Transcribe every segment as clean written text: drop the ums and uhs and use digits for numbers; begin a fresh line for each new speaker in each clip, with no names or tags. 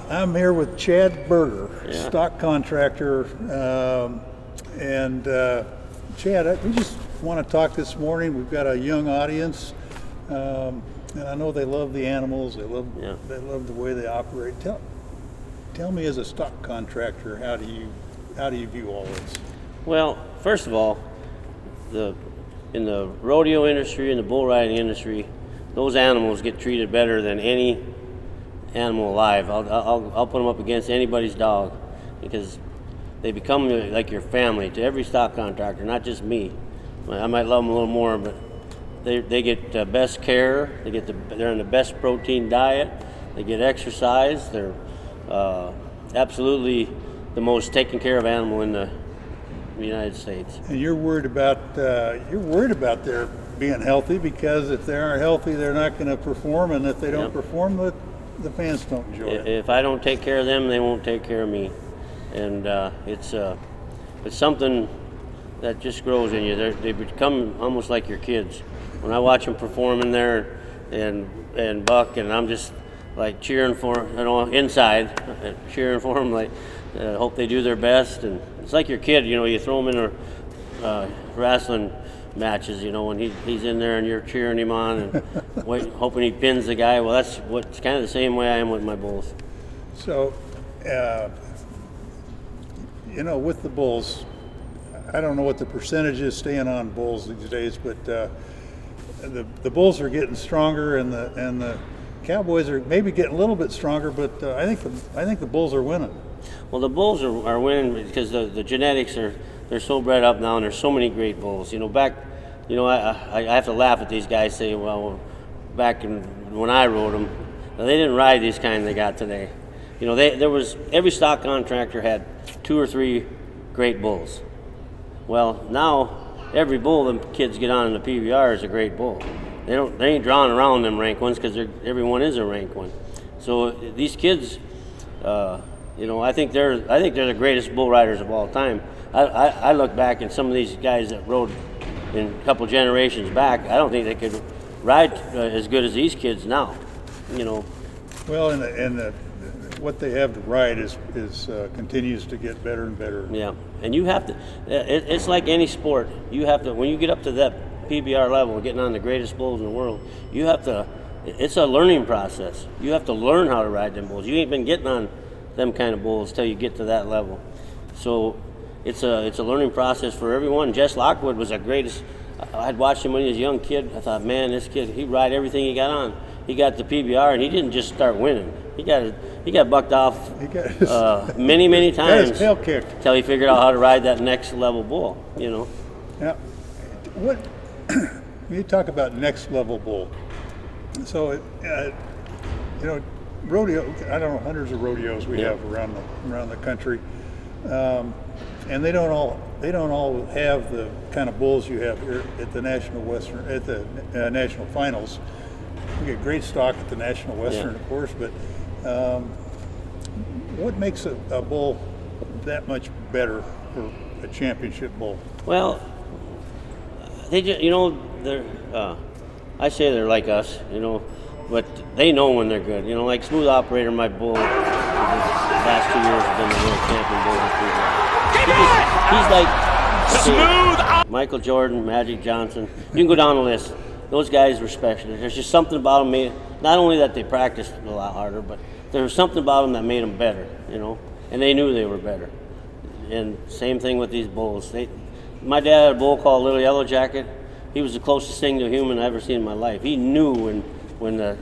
I'm here with Chad Berger, stock contractor. Chad, we just want to talk this morning. We've got a young audience, and I know they love the animals. They love the way they operate. Tell me, as a stock contractor, how do you view all this?
Well, first of all, in the rodeo industry and the bull riding industry, those animals get treated better than any animal alive. I'll put them up against anybody's dog, because they become like your family to every stock contractor, not just me. I might love them a little more, but they get the best care. They're on the best protein diet. They get exercise. They're absolutely the most taken care of animal in the United States.
And you're worried about their being healthy, because if they aren't healthy, they're not going to perform, and if they don't perform, the fans don't enjoy it.
If I don't take care of them, they won't take care of me, and it's something that just grows in you. They become almost like your kids. When I watch them perform in there and buck, and I'm just like cheering for, inside, cheering for them, like hope they do their best. And it's like your kid, you throw them in a wrestling matches, when he's in there and you're cheering him on and hoping he pins the guy. Well, that's what's kind of the same way I am with my bulls.
So, with the bulls, I don't know what the percentage is staying on bulls these days, but the bulls are getting stronger, and the cowboys are maybe getting a little bit stronger, but I think the bulls are winning.
Well, the bulls are winning because the genetics they're so bred up now, and there's so many great bulls. I have to laugh at these guys say, well, back when I rode them, they didn't ride these kind they got today. Every stock contractor had 2 or 3 great bulls. Well, now every bull them kids get on in the PBR is a great bull. They ain't drawing around them rank ones, because everyone is a rank one. So these kids, I think they're the greatest bull riders of all time. I look back at some of these guys that rode in a couple generations back. I don't think they could ride as good as these kids now.
Well, and what they have to ride is continues to get better and better.
Yeah, and you have to. It's like any sport. You have to, when you get up to that PBR level, getting on the greatest bulls in the world, you have to. It's a learning process. You have to learn how to ride them bulls. You ain't been getting on them kind of bulls till you get to that level. So it's a learning process for everyone. Jess Lockwood was the greatest. I'd watched him when he was a young kid. I thought, man, this kid, he'd ride everything he got on. He got the PBR, and he didn't just start winning. He got bucked off many times.
Got his tail kicked
until he figured out how to ride that next level bull.
Yeah. When you talk about next level bull, so rodeo. I don't know, hundreds of rodeos we have around the country, and they don't all have the kind of bulls you have here at the national finals. We get great stock at the National Western, of course, but what makes a bull that much better for a championship bull?
Well, they just, I say they're like us, but they know when they're good. Like Smooth Operator, my bull, the last 2 years has been the world champion bull. He's like Smooth. Michael Jordan, Magic Johnson. You can go down the list. Those guys were special. There's just something about them, not only that they practiced a lot harder, but there was something about them that made them better, and they knew they were better. And same thing with these bulls. My dad had a bull called Little Yellow Jacket. He was the closest thing to a human I've ever seen in my life. He knew when it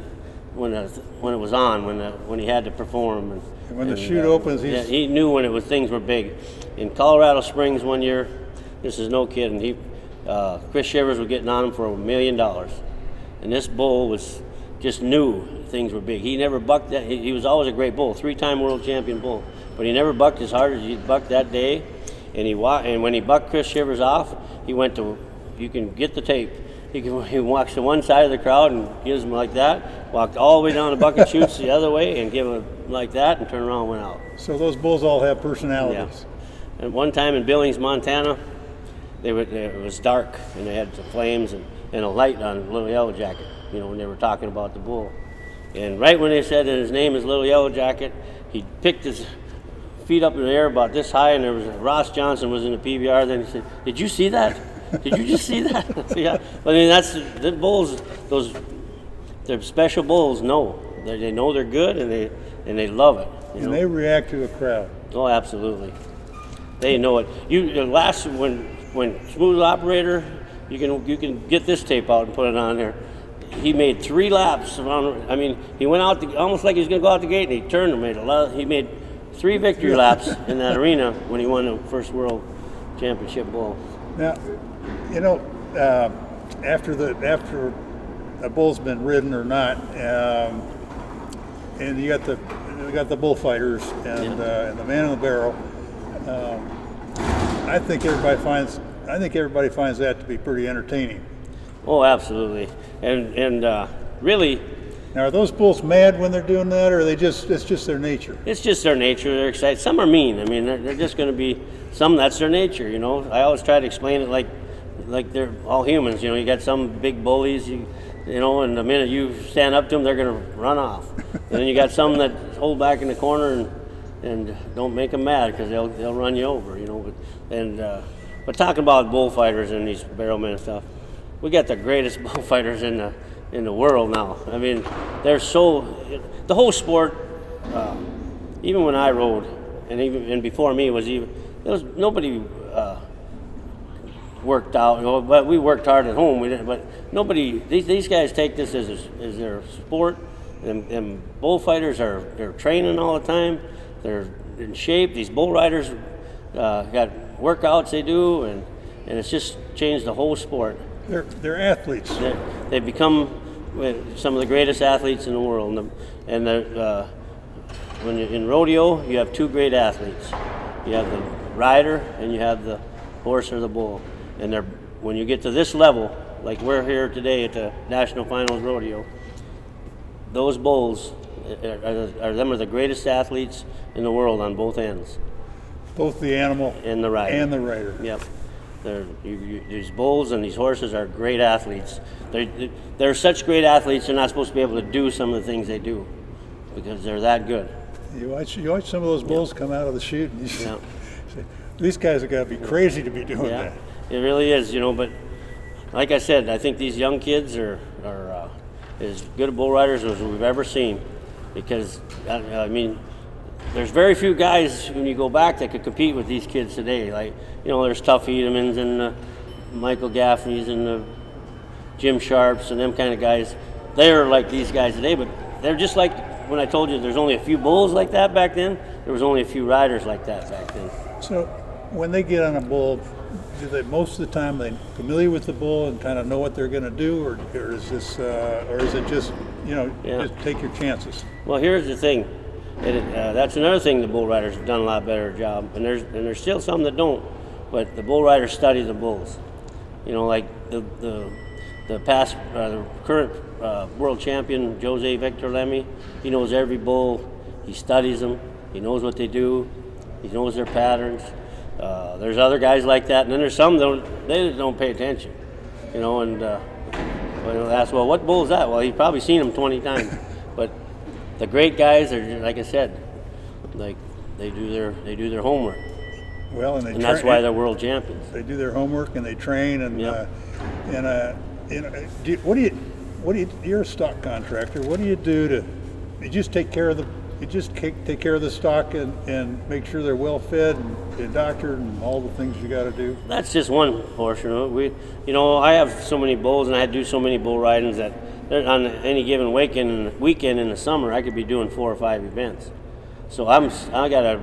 was on, when he had to perform. And
when the chute opens,
he knew when things were big. In Colorado Springs one year, this is no kidding, Chris Shivers was getting on him for $1 million, and this bull just knew things were big. He never bucked that. He was always a great bull, 3-time world champion bull, but he never bucked as hard as he bucked that day. And when he bucked Chris Shivers off, he went to. You can get the tape. He walks to one side of the crowd and gives him like that. Walked all the way down the bucket chutes the other way and give him like that, and turned around and went out.
So those bulls all have personalities.
Yeah. And one time in Billings, Montana, it was dark, and they had the flames and a light on Little Yellow Jacket, when they were talking about the bull. And right when they said that his name is Little Yellow Jacket, he picked his feet up in the air about this high, and there was Ross Johnson was in the PBR. Then he said, "Did you see that? Did you just see that?" Yeah. I mean, that's the bulls. They're special bulls. No, they know they're good, and they love it.
And they react to a crowd.
Oh, absolutely. They know it. When Smooth Operator, you can get this tape out and put it on there. He made 3 laps around. I mean, he went out almost like he was going to go out the gate, and he turned and made He made 3 victory laps in that arena when he won the first World Championship bull.
Now, after a bull's been ridden or not, and you got the bullfighters and the man in the barrel. I think everybody finds that to be pretty entertaining.
Oh, absolutely, and really.
Now, are those bulls mad when they're doing that, or it's just their nature?
It's just their nature. They're excited. Some are mean. I mean, they're just going to be. Some that's their nature. I always try to explain it like they're all humans. You got some big bullies. And the minute you stand up to them, they're going to run off. And then you got some that hold back in the corner and don't make them mad because they'll run you over. But talking about bullfighters and these barrelmen and stuff, we got the greatest bullfighters in the world now. I mean, the whole sport. Even when I rode, and before me nobody worked out. But we worked hard at home. We didn't. But nobody. These guys take this as their sport. And bullfighters they're training all the time. They're in shape. These bull riders got workouts they do, and it's just changed the whole sport.
They're athletes.
They've become some of the greatest athletes in the world. When you're in rodeo, you have 2 great athletes. You have the rider and you have the horse or the bull. And when you get to this level, like we're here today at the National Finals Rodeo, those bulls are the greatest athletes in the world on both ends.
Both the animal
and the rider. Yep. These bulls and these horses are great athletes. They're such great athletes. They're not supposed to be able to do some of the things they do because they're that good.
You watch some of those bulls come out of the chute, and you say, these guys have got to be crazy to be doing that.
It really is, But like I said, I think these young kids are as good bull riders as we've ever seen. Because I mean, there's very few guys when you go back that could compete with these kids today. Like there's Tough Edemans and the Michael Gaffneys and the Jim Sharps and them kind of guys. They're like these guys today, but they're just like when I told you there's only a few bulls like that back then. There was only a few riders like that back then.
So when they get on a bull, do they most of the time they familiar with the bull and kind of know what they're going to do, or is it just just take your chances?
Well, here's the thing. That's another thing the bull riders have done a lot better job, and there's still some that don't. But the bull riders study the bulls. Like the current world champion Jose Victor Lemmy. He knows every bull. He studies them. He knows what they do. He knows their patterns. There's other guys like that, and then there's some they don't pay attention. And ask, well, what bull is that? Well, you've probably seen him 20 times. But the great guys are, like I said, like they do their homework.
Well,
and that's why they're world champions.
They do their homework and they train, and you're a stock contractor. What do you do you just take care of the stock and make sure they're well fed and doctored and all the things you got to do? That's
just one portion of it. I have so many bulls and I do so many bull ridings that on any given weekend in the summer I could be doing 4 or 5 events. So I got to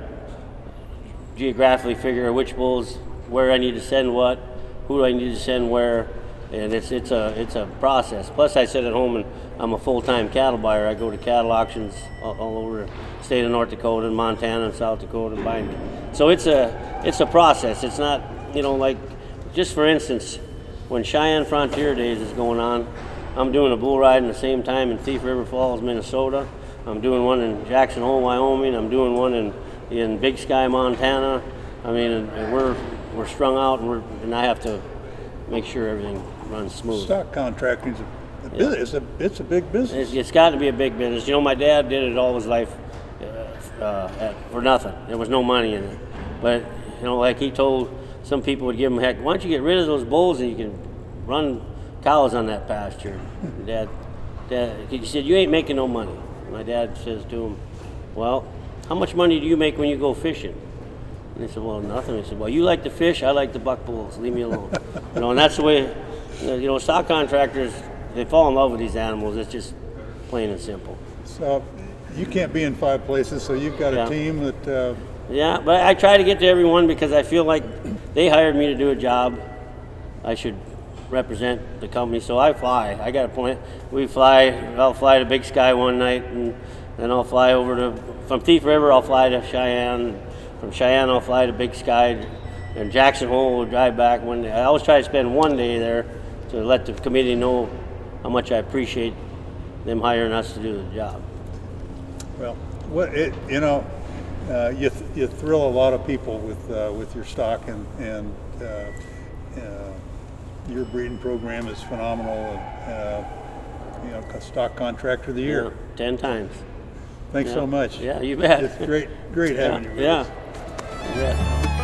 geographically figure which bulls, where I need to send what, who do I need to send where, and it's a process. Plus, I sit at home and I'm a full-time cattle buyer. I go to cattle auctions all over the state of North Dakota and Montana and South Dakota and buying. So it's a process. It's not like, just for instance, when Cheyenne Frontier Days is going on, I'm doing a bull ride in the same time in Thief River Falls, Minnesota. I'm doing one in Jackson Hole, Wyoming. I'm doing one in Big Sky, Montana. I mean, and we're strung out, and I have to make sure everything runs smooth.
Stock contracting is it's a big business.
It's got to be a big business. My dad did it all his life, for nothing. There was no money in it. But, you know, like he told some people would give him heck, why don't you get rid of those bulls and you can run cows on that pasture? Dad, he said, you ain't making no money. My dad says to him, well, how much money do you make when you go fishing? And he said, well, nothing. He said, well, you like to fish, I like to buck bulls. Leave me alone. You know, and that's the way, you know, stock contractors, they fall in love with these animals. It's just plain and simple.
So you can't be in 5 places, so you've got a team that...
Yeah, but I try to get to everyone because I feel like they hired me to do a job. I should represent the company, so I fly. I got a point. I'll fly to Big Sky one night, and then I'll fly over from Thief River, I'll fly to Cheyenne. From Cheyenne, I'll fly to Big Sky, and Jackson Hole will drive back one day. I always try to spend one day there to let the committee know how much I appreciate them hiring us to do the job.
Well, you thrill a lot of people with your stock, and your breeding program is phenomenal. Stock Contractor of the Year.
Yeah, 10 times.
Thanks so much.
Yeah, you bet.
It's great having you with us.
You bet.